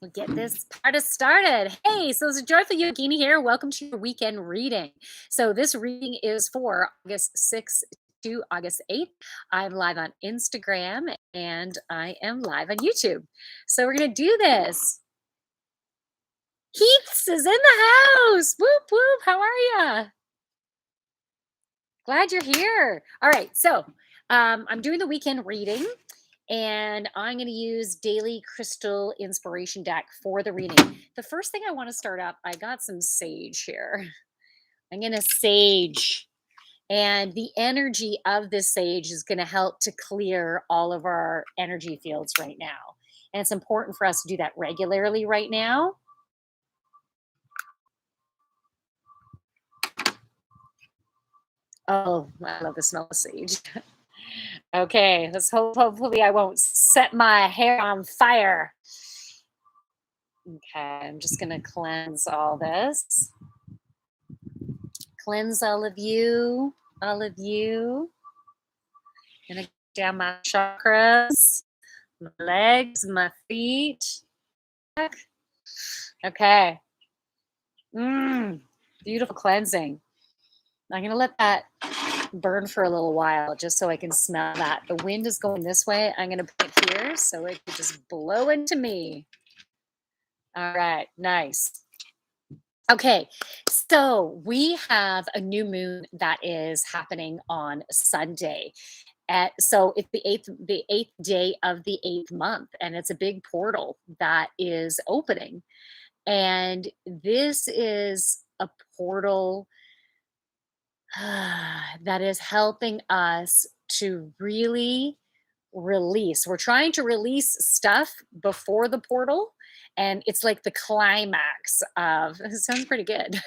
We'll get this party started. Hey, so it's Joyful Yogini here. Welcome to your weekend reading. So this reading is for August 6th to August 8th. I'm live on Instagram and I am live on YouTube. So we're going to do this. Heaths is in the house. Whoop, whoop. How are ya? Glad you're here. All right. So I'm doing the weekend reading and I'm going to use Daily Crystal Inspiration Deck for the reading. The first thing I want to start up, I got some sage here. I'm going to sage, and the energy of this sage is going to help to clear all of our energy fields right now. And it's important for us to do that regularly right now. Oh, I love the smell of sage. Okay, let's hope hopefully I won't set my hair on fire. Okay, I'm just gonna cleanse all this. Cleanse all of you, all of you. Gonna get down my chakras, my legs, my feet. Okay. Beautiful cleansing. I'm gonna let that burn for a little while just so I can smell that. The wind is going this way. I'm gonna put it here so it can just blow into me. All right, nice. Okay, so we have a new moon that is happening on Sunday. So it's the eighth day of the eighth month, and it's a big portal that is opening. And this is a portal that is helping us to really release. We're trying to release stuff before the portal. And it's like the climax of, it sounds pretty good.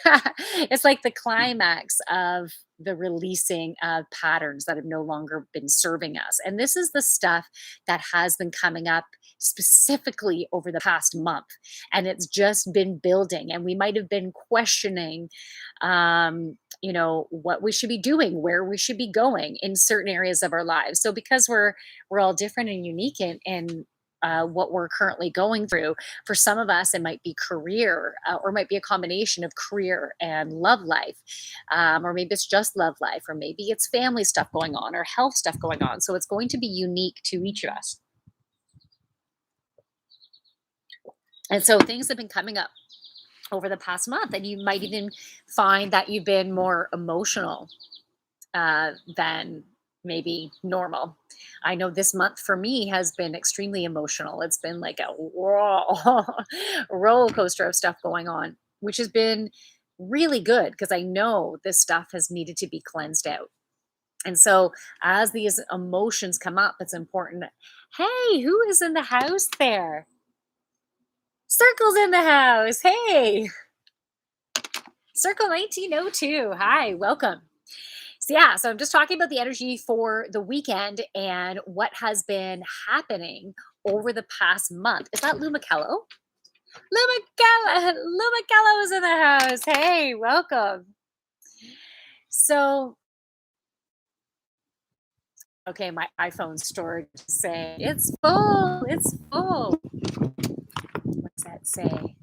It's like the climax of the releasing of patterns that have no longer been serving us. And this is the stuff that has been coming up specifically over the past month. And it's just been building. And we might have been questioning what we should be doing, where we should be going in certain areas of our lives. So because we're all different and unique in what we're currently going through. For some of us, it might be career, or it might be a combination of career and love life, or maybe it's just love life, or maybe it's family stuff going on, or health stuff going on. So it's going to be unique to each of us. And so things have been coming up over the past month, and you might even find that you've been more emotional than maybe normal. I know this month for me has been extremely emotional. It's been like a roller coaster of stuff going on, which has been really good because I know this stuff has needed to be cleansed out. And so, as these emotions come up, it's important. Hey, who is in the house there? Circle's in the house. Hey, Circle 1902. Hi, welcome. So yeah, so I'm just talking about the energy for the weekend and what has been happening over the past month. Is that Lou McKellow? Lou McKellow is in the house. Hey, welcome. So, okay, my iPhone storage is saying it's full. It's full. What's that say?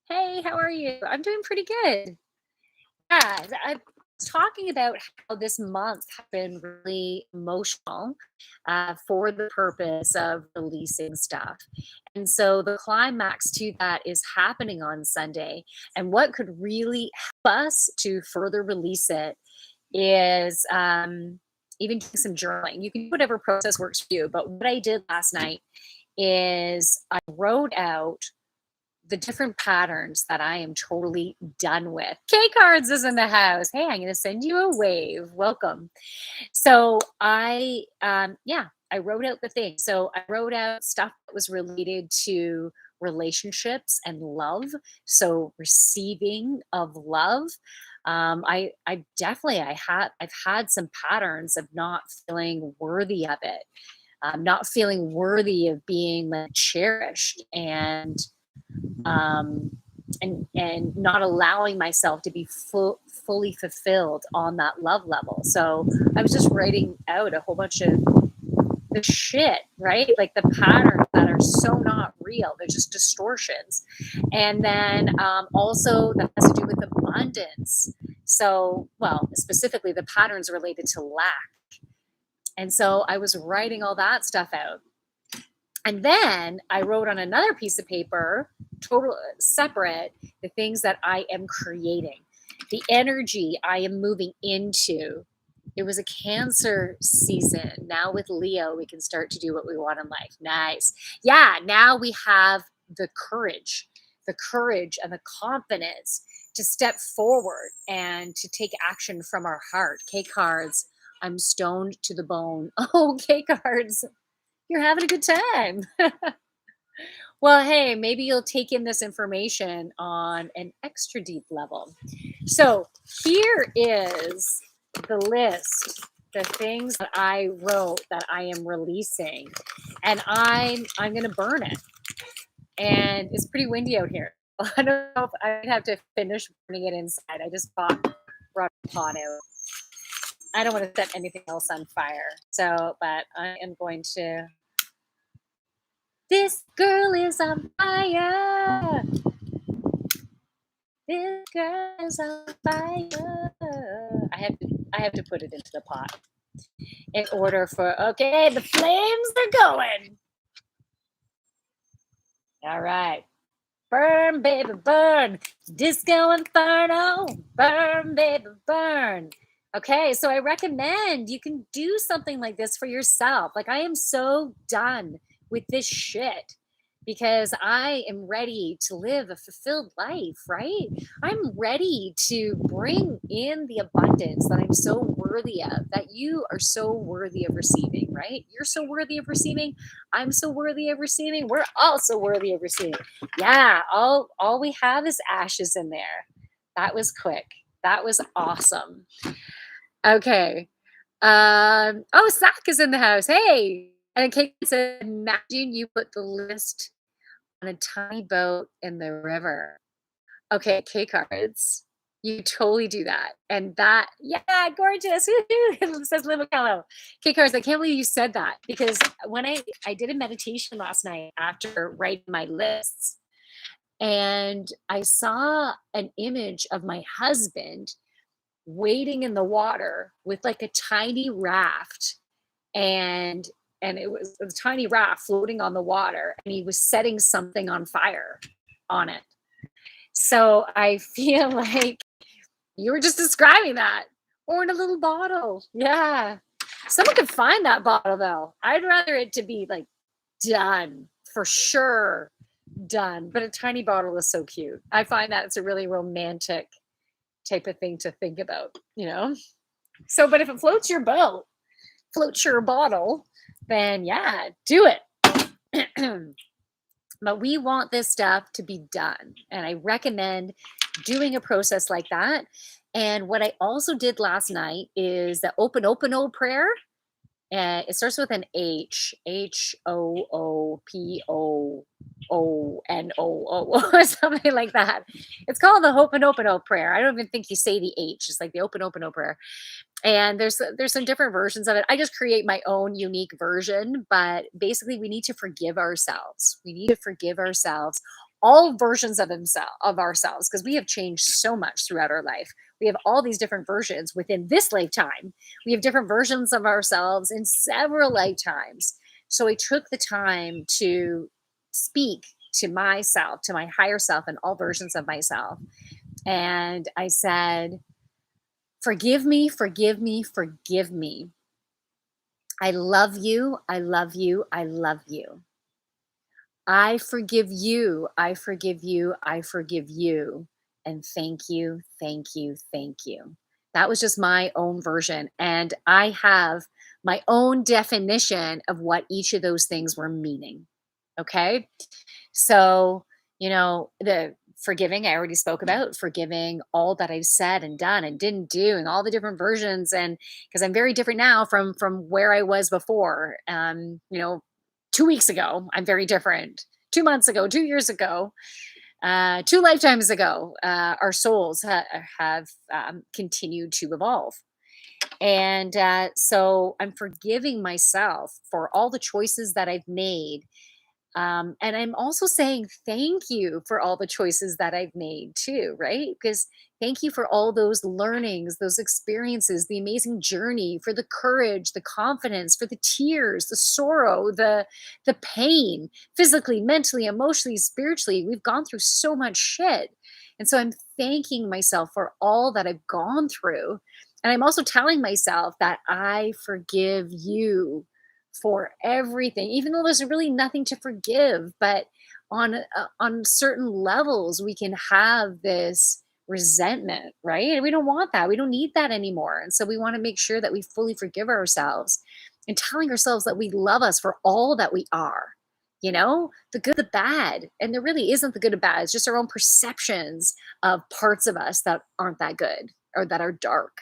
Hey, how are you? I'm doing pretty good. Yeah, I was talking about how this month has been really emotional for the purpose of releasing stuff. And so the climax to that is happening on Sunday. And what could really help us to further release it is even doing some journaling. You can do whatever process works for you. But what I did last night is I wrote out the different patterns that I am totally done with. K Cards is in the house. Hey, I'm going to send you a wave. Welcome. So I wrote out the thing. So I wrote out stuff that was related to relationships and love. So receiving of love. I definitely I've had some patterns of not feeling worthy of it, not feeling worthy of being like, cherished um, and not allowing myself to be fully fulfilled on that love level. So I was just writing out a whole bunch of the shit, right? Like the patterns that are so not real. They're just distortions. And then also that has to do with abundance. So, well, specifically the patterns related to lack. And so I was writing all that stuff out. And then I wrote on another piece of paper, total separate, the things that I am creating, the energy I am moving into. It was a Cancer season. Now with Leo, we can start to do what we want in life. Nice. Yeah, now we have the courage and the confidence to step forward and to take action from our heart. K cards, I'm stoned to the bone. Oh, K cards, you're having a good time. Well, hey, maybe you'll take in this information on an extra deep level. So here is the list, the things that I wrote that I am releasing, and I'm gonna burn it. And it's pretty windy out here. I don't know if I'd have to finish burning it inside. I just brought a pot out. I don't want to set anything else on fire. So, but I am going to. This girl is on fire. This girl is on fire. I have to put it into the pot in order for, okay, the flames are going. All right. Burn, baby, burn. Disco Inferno. Burn, baby, burn. Okay, so I recommend you can do something like this for yourself. Like, I am so done with this shit because I am ready to live a fulfilled life, right? I'm ready to bring in the abundance that I'm so worthy of, that you are so worthy of receiving, right? You're so worthy of receiving. I'm so worthy of receiving. We're all so worthy of receiving. Yeah, all we have is ashes in there. That was quick. That was awesome. Okay. Oh, Zach is in the house. Hey. And Kate said, imagine you put the list on a tiny boat in the river. Okay, K cards. You totally do that. And that, yeah, gorgeous. Woo-hoo, says Limacello. K cards, I can't believe you said that because when I did a meditation last night after writing my lists, and I saw an image of my husband wading in the water with like a tiny raft, and it was a tiny raft floating on the water, and he was setting something on fire on it. So I feel like you were just describing that, or in a little bottle. Yeah, someone could find that bottle though. I'd rather it to be like done for sure, done, but a tiny bottle is so cute. I find that it's a really romantic type of thing to think about, you know? So, but if it floats your boat, floats your bottle, then yeah, do it. But we want this stuff to be done. And I recommend doing a process like that. And what I also did last night is the open prayer. It starts with an Hoopoono, or something like that. It's called the Ho'oponopono prayer. I don't even think you say the H. It's like the Open prayer. And there's some different versions of it. I just create my own unique version, but basically we need to forgive ourselves. We need to forgive ourselves, all versions of ourselves, because we have changed so much throughout our life. We have all these different versions within this lifetime. We have different versions of ourselves in several lifetimes. So I took the time to speak to myself, to my higher self, and all versions of myself. And I said, forgive me, forgive me, forgive me. I love you. I love you. I love you. I forgive you. I forgive you. I forgive you. And thank you. Thank you. Thank you. That was just my own version. And I have my own definition of what each of those things were meaning. Okay. So, the forgiving, I already spoke about forgiving all that I've said and done and didn't do, and all the different versions. And because I'm very different now from where I was before. 2 weeks ago, I'm very different. 2 months ago, 2 years ago, 2 lifetimes ago, our souls have continued to evolve. And so I'm forgiving myself for all the choices that I've made And I'm also saying thank you for all the choices that I've made too, right? Because thank you for all those learnings, those experiences, the amazing journey, for the courage, the confidence, for the tears, the sorrow, the pain, physically, mentally, emotionally, spiritually. We've gone through so much shit. And so I'm thanking myself for all that I've gone through. And I'm also telling myself that I forgive you for everything, even though there's really nothing to forgive. But on certain levels, we can have this resentment, right? And we don't want that. We don't need that anymore. And so we want to make sure that we fully forgive ourselves and telling ourselves that we love us for all that we are. The good, the bad. And there really isn't the good or bad. It's just our own perceptions of parts of us that aren't that good or that are dark.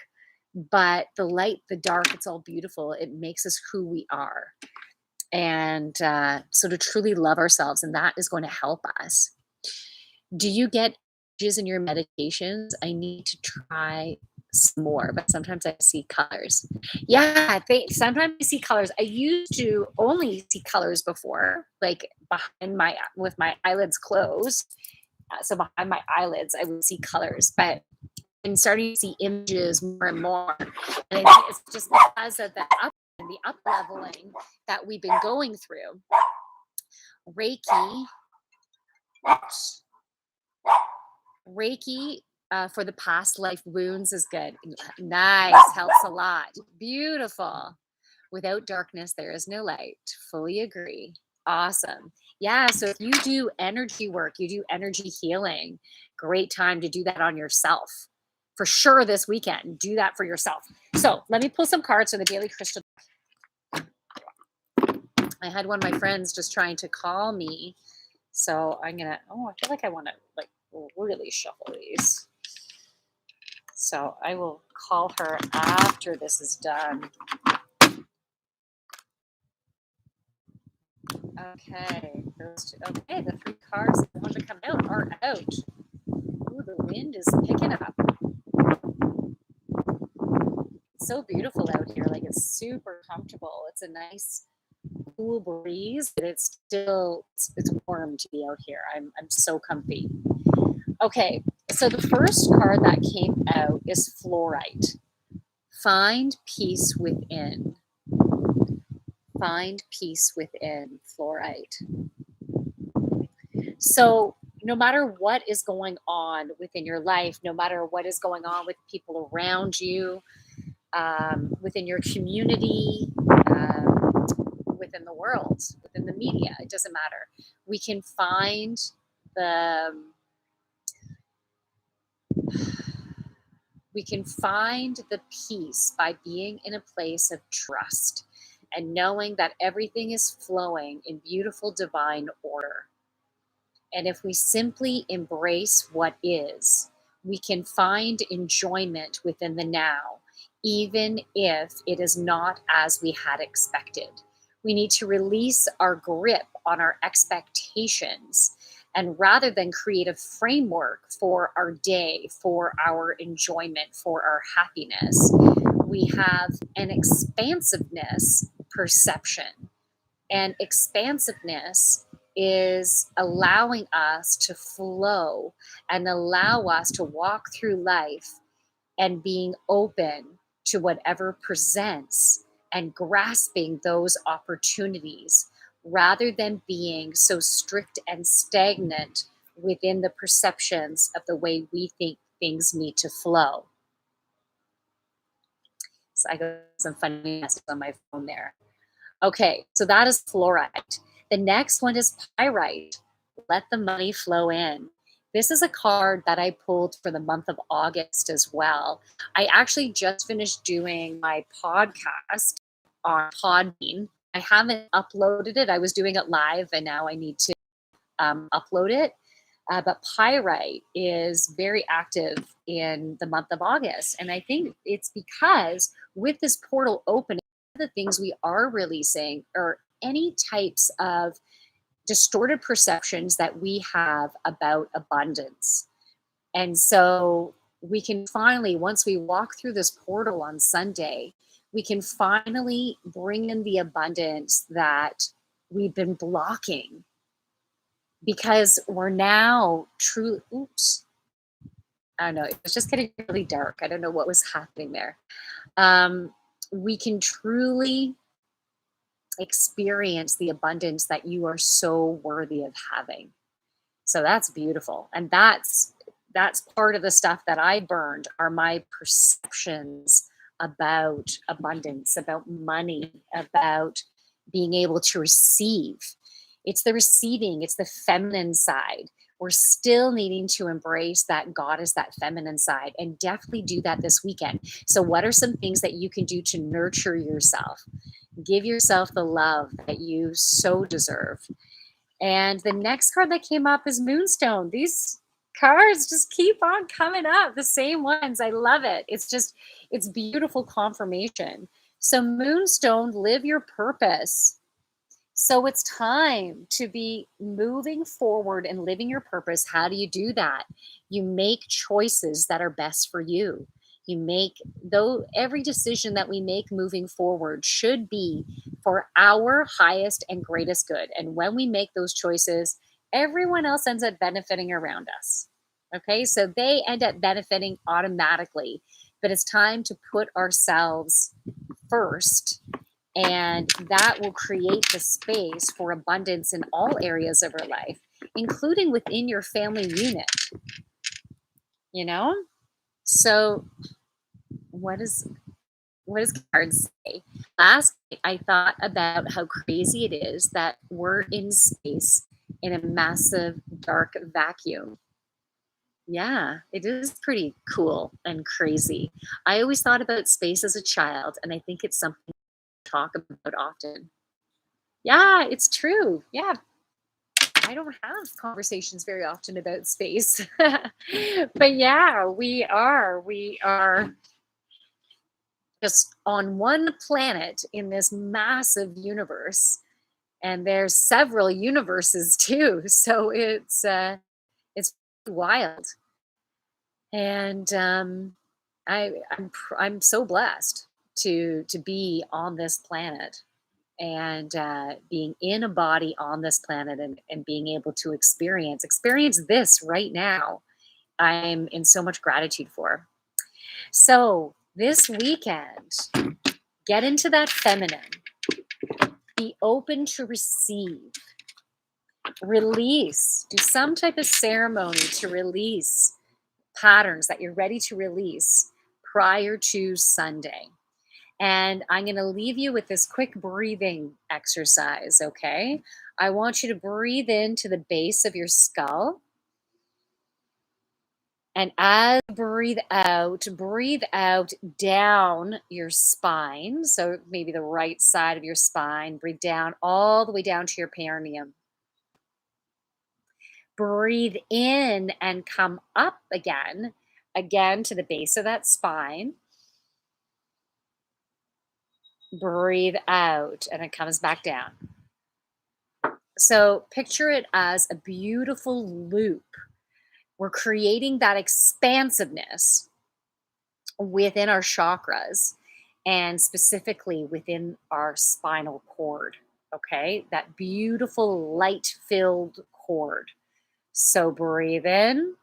But the light, the dark, it's all beautiful. It makes us who we are. And so to truly love ourselves, and that is going to help us. Do you get images in your meditations? I need to try some more, but sometimes I see colors. Yeah, sometimes I see colors. I used to only see colors before, like behind my with my eyelids closed. So behind my eyelids, I would see colors, but I'm starting to see images more and more. And I think it's just because of the up leveling that we've been going through. Reiki, oops, Reiki for the past life wounds is good. Nice, helps a lot. Beautiful. Without darkness, there is no light. Fully agree. Awesome. Yeah. So if you do energy work, you do energy healing, great time to do that on yourself. For sure this weekend, do that for yourself. So let me pull some cards for the Daily Crystal. I had one of my friends just trying to call me. So I'm going to, I feel like I want to like really shuffle these. So I will call her after this is done. Okay, okay, the three cards that want to come out are out. Ooh, the wind is picking up. It's so beautiful out here. Like it's super comfortable. It's a nice cool breeze, but it's warm to be out here. I'm so comfy. Okay, so the first card that came out is fluorite. Find peace within. Find peace within, fluorite. So, no matter what is going on within your life, no matter what is going on with people around you, within your community, within the world, within the media, it doesn't matter. We can find the we can find the peace by being in a place of trust and knowing that everything is flowing in beautiful divine order. And if we simply embrace what is, we can find enjoyment within the now, even if it is not as we had expected. We need to release our grip on our expectations. And rather than create a framework for our day, for our enjoyment, for our happiness, we have an expansiveness perception. And expansiveness is allowing us to flow and allow us to walk through life and being open to whatever presents and grasping those opportunities rather than being so strict and stagnant within the perceptions of the way we think things need to flow. So I got some funny messages on my phone there. Okay, so that is fluorite. The next one is pyrite. Let the money flow in. This is a card that I pulled for the month of August as well. I actually just finished doing my podcast on Podbean. I haven't uploaded it. I was doing it live and now I need to upload it. But pyrite is very active in the month of August. And I think it's because with this portal opening, the things we are releasing are any types of distorted perceptions that we have about abundance. And so we can finally, once we walk through this portal on Sunday, we can finally bring in the abundance that we've been blocking because we're now true. Oops. I don't know. It was just getting really dark. I don't know what was happening there. Um, we can truly experience the abundance that you are so worthy of having. So that's beautiful. And that's part of the stuff that I burned are my perceptions about abundance, about money, about being able to receive. It's the receiving, it's the feminine side. We're still needing to embrace that goddess, that feminine side, and definitely do that this weekend. So, what are some things that you can do to nurture yourself? Give yourself the love that you so deserve. And the next card that came up is Moonstone. These cards just keep on coming up, the same ones. I love it. It's beautiful confirmation. So, Moonstone, live your purpose. So, it's time to be moving forward and living your purpose. How do you do that? You make choices that are best for you. You make, though, every decision that we make moving forward should be for our highest and greatest good. And when we make those choices, everyone else ends up benefiting around us. Okay, so they end up benefiting automatically. But it's time to put ourselves first, and that will create the space for abundance in all areas of our life, including within your family unit, you know? So, what is what does cards say? Last night, I thought about how crazy it is that we're in space in a massive dark vacuum. Yeah, it is pretty cool and crazy. I always thought about space as a child, and I think it's something to talk about often. Yeah, it's true. Yeah, I don't have conversations very often about space. But yeah, we are just on one planet in this massive universe, and there's several universes too. So it's wild. And I'm so blessed to be on this planet, and being in a body on this planet, and being able to experience this right now. I'm in so much gratitude for. So this weekend, get into that feminine, be open to receive, release, do some type of ceremony to release patterns that you're ready to release prior to Sunday. And I'm going to leave you with this quick breathing exercise, okay? I want you to breathe into the base of your skull. And as you breathe out down your spine. So maybe the right side of your spine. Breathe down all the way down to your perineum. Breathe in and come up again to the base of that spine. Breathe out and it comes back down. So picture it as a beautiful loop. We're creating that expansiveness within our chakras, and specifically within our spinal cord. Okay, that beautiful light filled cord. So breathe in,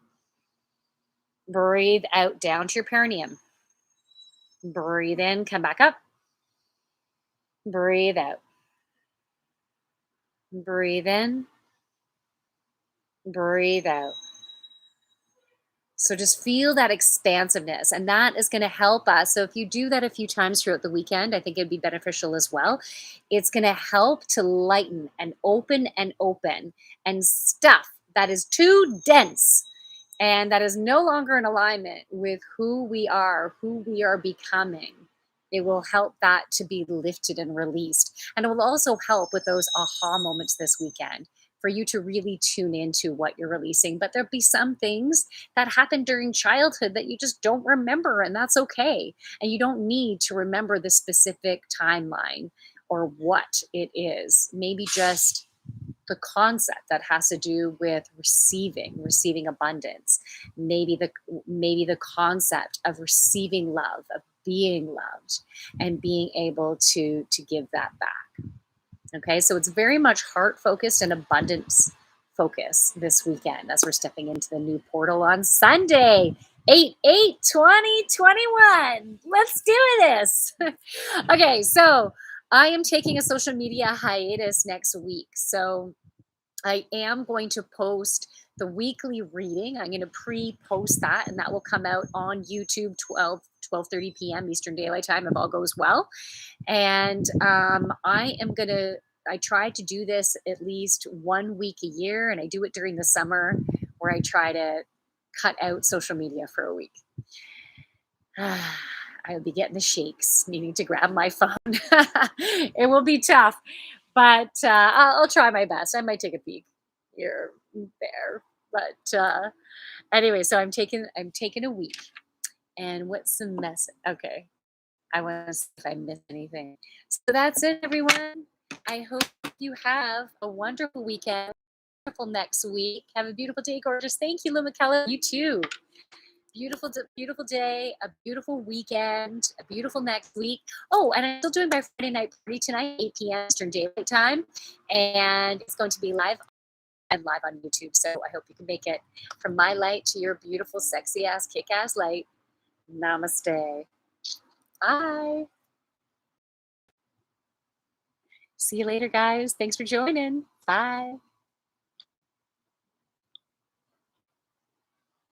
breathe out down to your perineum. Breathe in, come back up. Breathe out. Breathe in, breathe out. So just feel that expansiveness, and that is going to help us. So if you do that a few times throughout the weekend, I think it'd be beneficial as well. It's going to help to lighten and open and stuff that is too dense and that is no longer in alignment with who we are becoming. It will help that to be lifted and released. And it will also help with those aha moments this weekend for you to really tune into what you're releasing. But there'll be some things that happened during childhood that you just don't remember, and that's okay. And you don't need to remember the specific timeline or what it is. Maybe just the concept that has to do with receiving abundance. Maybe the concept of receiving love, of being loved, and being able to give that back. Okay, so it's very much heart focused and abundance focus this weekend as we're stepping into the new portal on Sunday. 8/8/2021. Let's do this. Okay, so I am taking a social media hiatus next week. So I am going to post the weekly reading. I'm going to pre-post that, and that will come out on YouTube 12:30 p.m. Eastern Daylight Time if all goes well. And I try to do this at least 1 week a year, and I do it during the summer where I try to cut out social media for a week. I'll be getting the shakes, needing to grab my phone. It will be tough, but I'll try my best. I might take a peek here, there, but anyway. So I'm taking a week, and what's the message? Okay, I want to see if I missed anything. So that's it, everyone. I hope you have a wonderful weekend, wonderful next week. Have a beautiful day, gorgeous. Thank you, Lou McKellar. You too. Beautiful day, a beautiful weekend, a beautiful next week. Oh, and I'm still doing my Friday night party tonight, 8 p.m. Eastern Daylight Time, and it's going to be live and live on YouTube. So I hope you can make it from my light to your beautiful, sexy ass, kick ass light. Namaste. Bye. See you later, guys. Thanks for joining. Bye.